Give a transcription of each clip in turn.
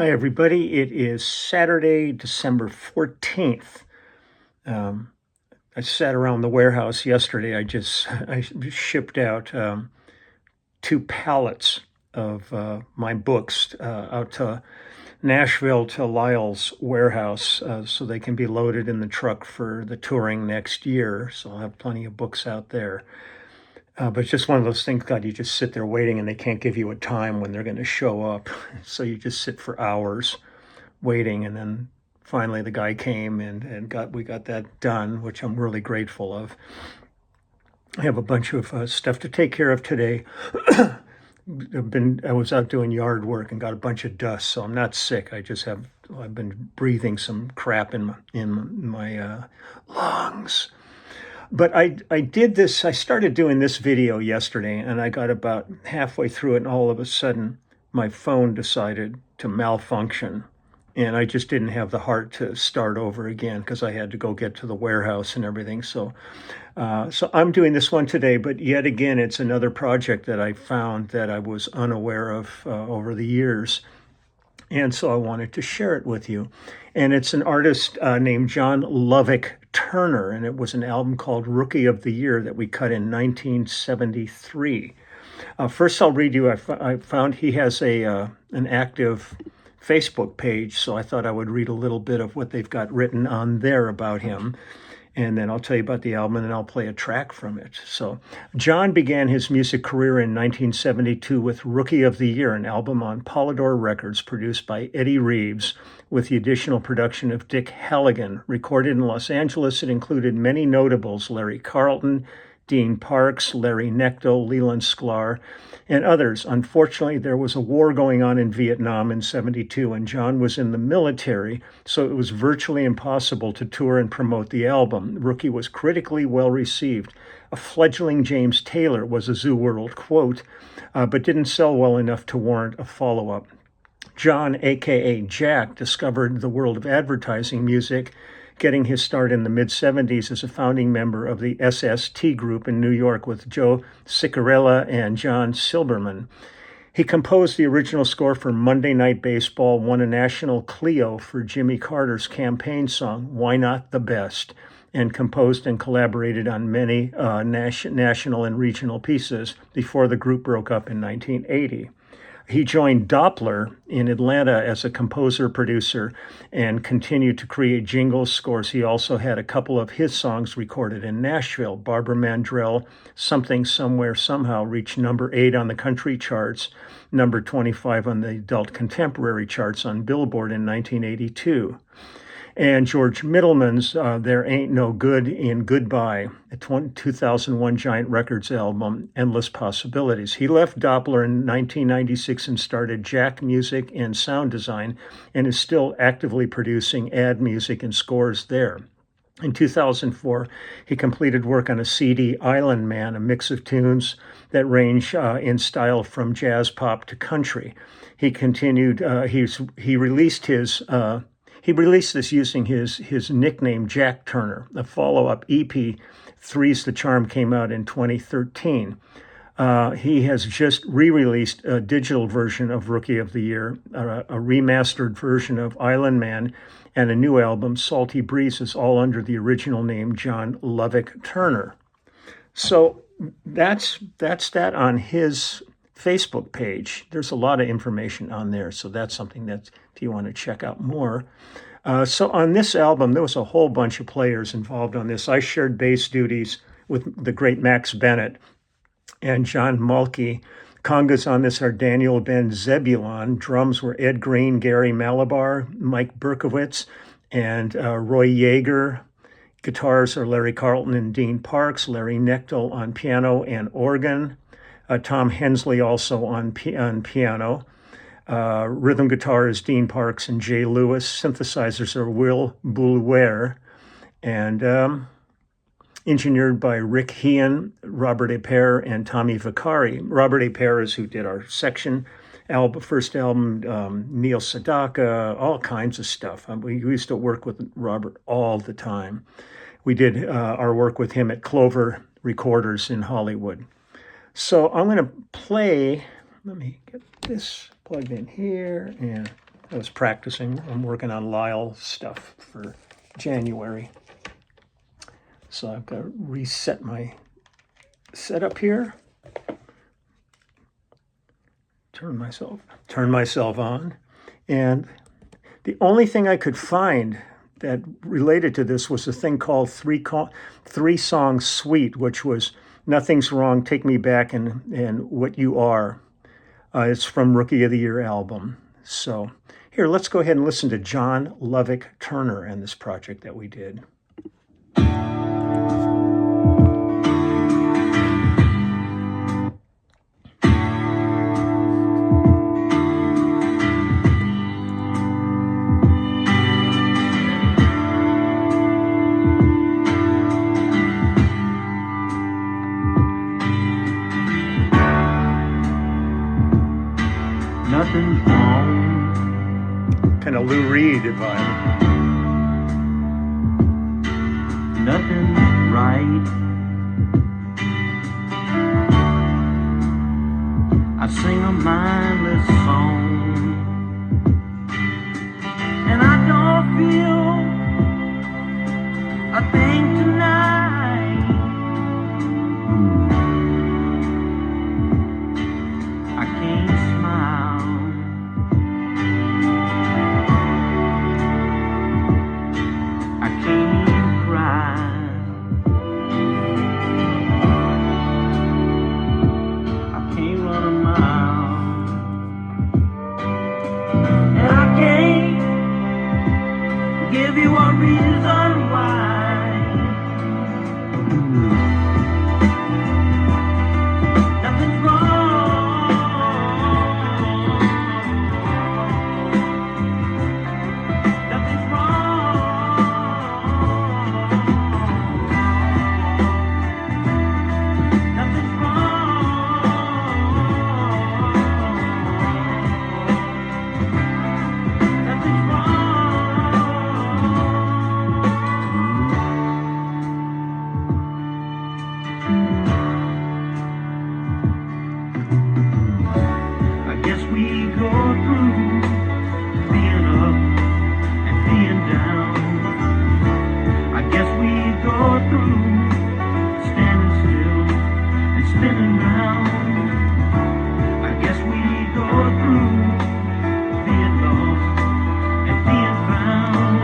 Hi, everybody. It is Saturday, December 14th. I sat around the warehouse yesterday. I shipped out 2 pallets of my books out to Nashville to Lyle's warehouse so they can be loaded in the truck for the touring next year. So I'll have plenty of books out there. But it's just one of those things, God, you just sit there waiting and they can't give you a time when they're going to show up. So you just sit for hours waiting, and then finally the guy came and we got that done, which I'm really grateful of. I have a bunch of stuff to take care of today. I was out doing yard work and got a bunch of dust, so I'm not sick. I've been breathing some crap in my lungs. But I started doing this video yesterday, and I got about halfway through it, and all of a sudden my phone decided to malfunction. And I just didn't have the heart to start over again because I had to go get to the warehouse and everything. So I'm doing this one today, but yet again, it's another project that I found that I was unaware of over the years. And so I wanted to share it with you. And it's an artist named John Lovick Turner, and it was an album called Rookie of the Year that we cut in 1973. First, I'll read you. I found he has an active Facebook page, so I thought I would read a little bit of what they've got written on there about him. And then I'll tell you about the album, and then I'll play a track from it. So John began his music career in 1972 with Rookie of the Year, an album on Polydor Records produced by Eddie Reeves, with the additional production of Dick Halligan. Recorded in Los Angeles, it included many notables: Larry Carlton, Dean Parks, Larry Necto, Leland Sklar, and others. Unfortunately, there was a war going on in Vietnam in '72, and John was in the military, so it was virtually impossible to tour and promote the album. Rookie was critically well received. A fledgling James Taylor was a Zoo World quote, but didn't sell well enough to warrant a follow-up. John, a.k.a. Jack, discovered the world of advertising music, getting his start in the mid-'70s as a founding member of the SST group in New York with Joe Ciccarella and John Silberman. He composed the original score for Monday Night Baseball, won a national Clio for Jimmy Carter's campaign song, Why Not the Best, and composed and collaborated on many national and regional pieces before the group broke up in 1980. He joined Doppler in Atlanta as a composer-producer and continued to create jingles, scores. He also had a couple of his songs recorded in Nashville. Barbara Mandrell, Something Somewhere Somehow, reached number 8 on the country charts, number 25 on the adult contemporary charts on Billboard in 1982. And George Middleman's There Ain't No Good in Goodbye, a 2001 Giant Records album, Endless Possibilities. He left Doppler in 1996 and started Jack Music and Sound Design, and is still actively producing ad music and scores there. In 2004, he completed work on a CD, Island Man, a mix of tunes that range in style from jazz pop to country. He continued, he released this using his nickname, Jack Turner. A follow-up EP, Three's the Charm, came out in 2013. He has just re-released a digital version of Rookie of the Year, a remastered version of Island Man, and a new album, Salty Breezes, all under the original name, John Lovick Turner. So that's that on his Facebook page. There's a lot of information on there, so that's something that if you want to check out more. So on this album, there was a whole bunch of players involved on this. I shared bass duties with the great Max Bennett and John Mulkey. Congas on this are Daniel Ben Zebulon. Drums were Ed Green, Gary Malabar, Mike Berkowitz, and Roy Yeager. Guitars are Larry Carlton and Dean Parks. Larry Necto on piano and organ. Tom Hensley also on piano. Rhythm guitar is Dean Parks and Jay Lewis. Synthesizers are Will Boulware. And engineered by Rick Hean, Robert Appert, and Tommy Vicari. Robert Appert is who did our section first album, Neil Sedaka, all kinds of stuff. We used to work with Robert all the time. We did our work with him at Clover Recorders in Hollywood. So I'm going to play, let me get this plugged in here, and I was practicing. I'm working on Lyle stuff for January. So I've got to reset my setup here. Turn myself on. And the only thing I could find that related to this was a thing called Three Song Suite, which was Nothing's Wrong, Take Me Back, and What You Are. It's from Rookie of the Year album. So here, let's go ahead and listen to John Lovick Turner and this project that we did. Nothing's wrong. Kind of Lou Reed vibe. Nothing's right. I sing a mindless song, and I don't feel a thing tonight. I can't smile. I can't cry. I can't run a mile. And I can't give you a reason why. Nothing's wrong. Nothing's wrong. Nothing's wrong. Nothing's wrong. I guess we go through being up and being down. I guess we go through standing still and spinning round. I guess we go through being lost and being found.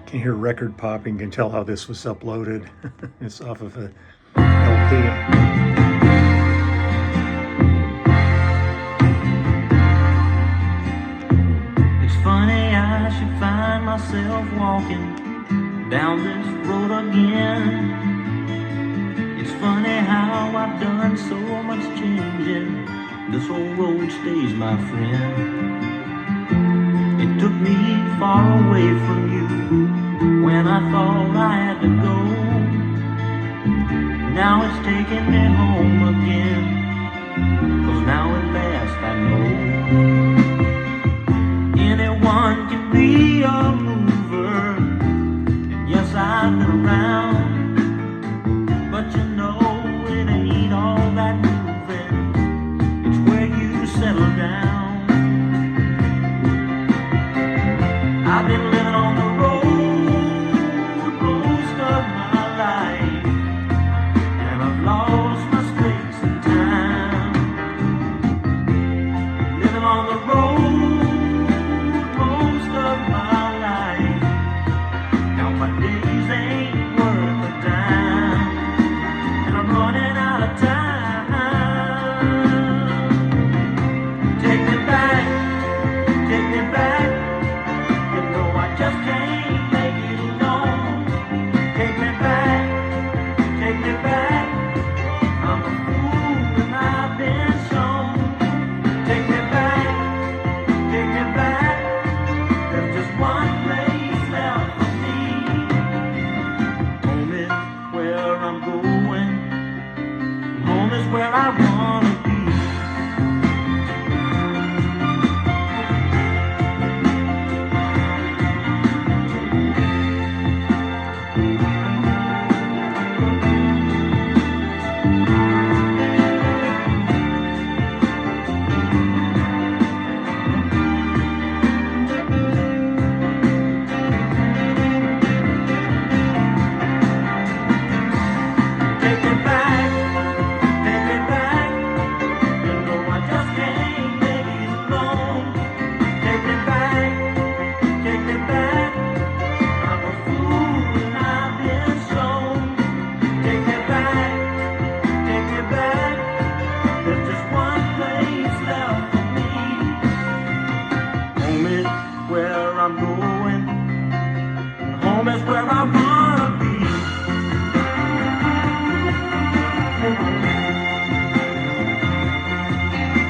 Can hear record popping, can tell how this was uploaded. It's off of a LP. It's funny funny I should find myself walking down this road again. It's funny how I've done so much changing. This old road stays my friend. It took me far away from you when I thought I had to go. Now it's taking me home again, 'cause now at last I know anyone can be a mover. And yes, I've been around, but you know it ain't all that moving. It's where you settle down. I've been living on the road most of my life, and I've lost my space and time. Living on the road most of my life, now my days ain't worth a dime, and I'm running out of time. Take me back, take me back. You know I just can't make it alone. Take me back, take me back. I'm a fool and I've been shown. Take me back, take me back. There's just one place left for me. Home is where I'm going. Home is where I wanna be. Take me back, take me back. You know I just can't make it alone. Take me back, take me back. I'm a fool and I've been shown. Take me back, take me back. There's just one place left for me. Home is where I'm going. Home is where I wanna be.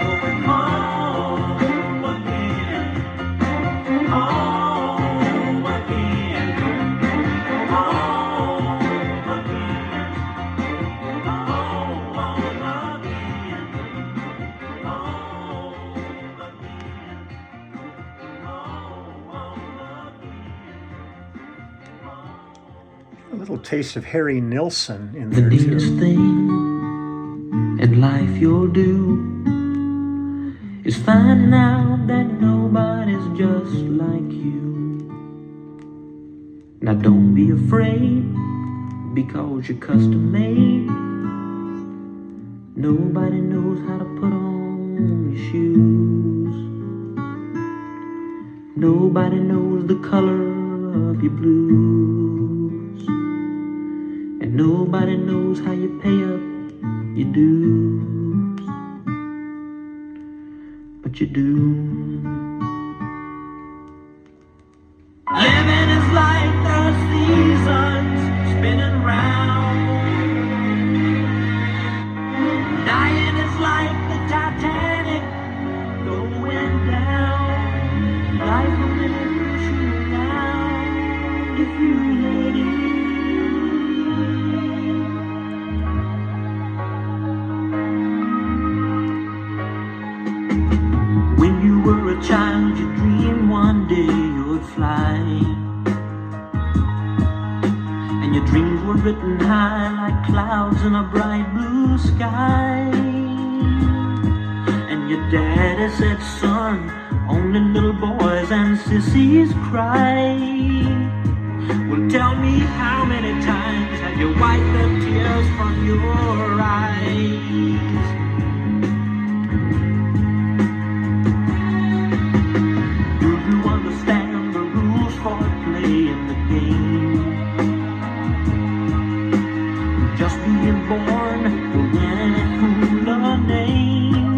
Going home again, home again, home again, home again, A little taste of Harry Nilsson in The there neatest too. thing in life you'll do is finding out that nobody's just like you. Now don't be afraid, because you're custom made. Nobody knows how to put on your shoes. Nobody knows the color of your blues. And nobody knows how you pay up your dues. But you do. Living is like the seasons spinning round. Dying is like the Titanic going down. Life will push you down if you let it. When you were a child, you dreamed one day you'd fly, and your dreams were written high like clouds in a bright blue sky. And your daddy said, son, only little boys and sissies cry. Well, tell me, how many times have you wiped the tears from your eyes? Do you understand the rules for playing the game? Just being born will any fool a name.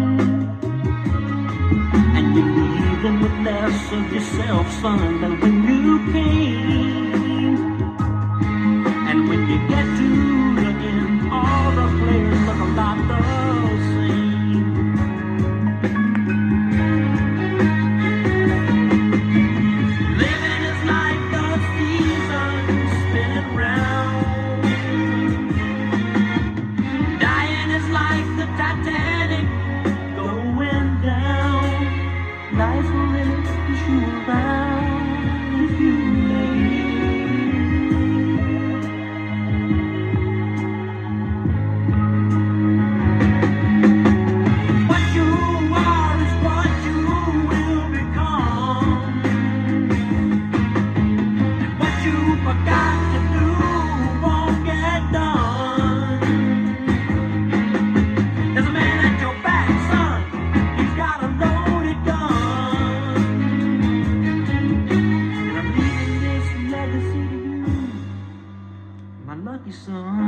And you're leaving with less of yourself son, than when you came. And when you get to the end, all the players look a lot the same. Living is like the seasons spinning round. Dying is like the Titanic going down. Life will really push you around if you let it. What you are is what you will become. And what you forgot to do won't get done. There's a man at your back, son. He's got a loaded gun. And I'm leaving this legacy to you, my lucky son.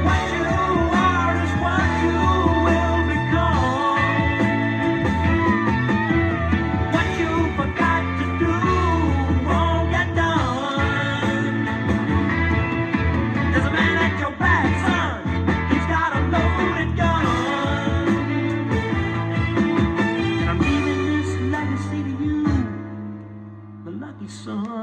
What you are is what you will become. What you forgot to do won't get done. There's a man at your back, son. He's got a loaded gun. And I'm leaving this legacy to you, the lucky son.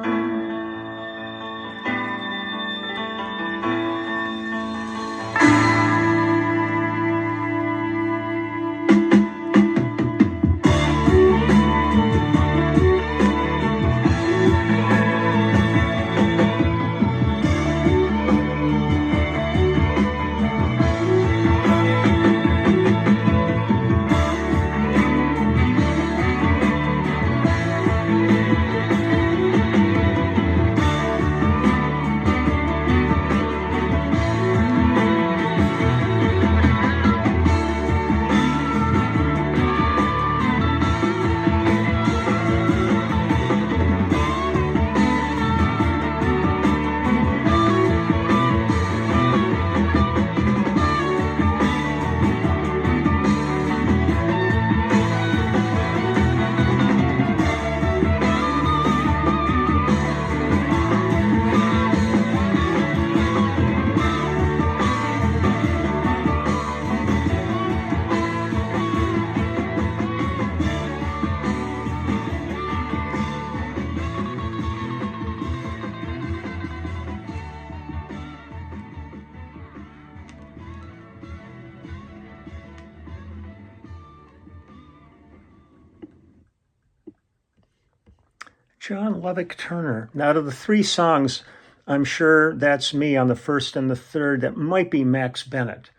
John Lovick Turner. Now, out of the three songs, I'm sure that's me on the first and the third. That might be Max Bennett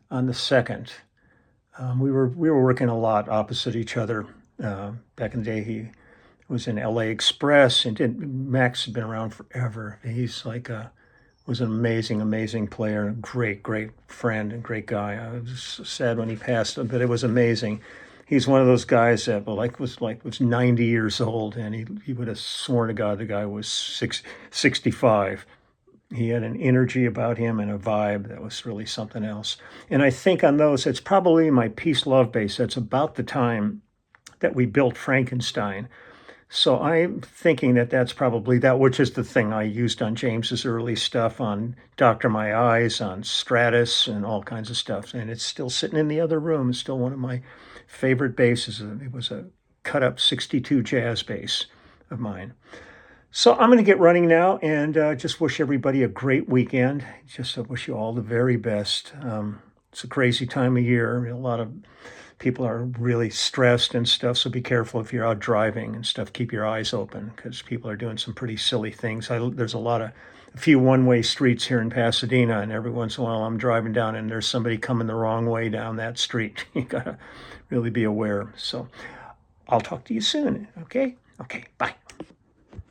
on the second. We were working a lot opposite each other back in the day. He was in L.A. Express, and Max had been around forever. He's was an amazing player, great friend and great guy. I was sad when he passed, but it was amazing. He's one of those guys that was 90 years old, and he would have sworn to God the guy was 65. He had an energy about him and a vibe that was really something else. And I think on those, it's probably my Peace Love bass. That's about the time that we built Frankenstein. So I'm thinking that that's probably that, which is the thing I used on James's early stuff, on Dr. My Eyes, on Stratus, and all kinds of stuff. And it's still sitting in the other room. It's still one of my favorite basses. It was a cut-up 62 jazz bass of mine. So I'm going to get running now, and just wish everybody a great weekend. Just wish you all the very best. It's a crazy time of year. A lot of people are really stressed and stuff, so be careful if you're out driving and stuff. Keep your eyes open, because people are doing some pretty silly things. There's a few one-way streets here in Pasadena, and every once in a while I'm driving down and there's somebody coming the wrong way down that street. You gotta really be aware. So I'll talk to you soon, okay? Okay, bye.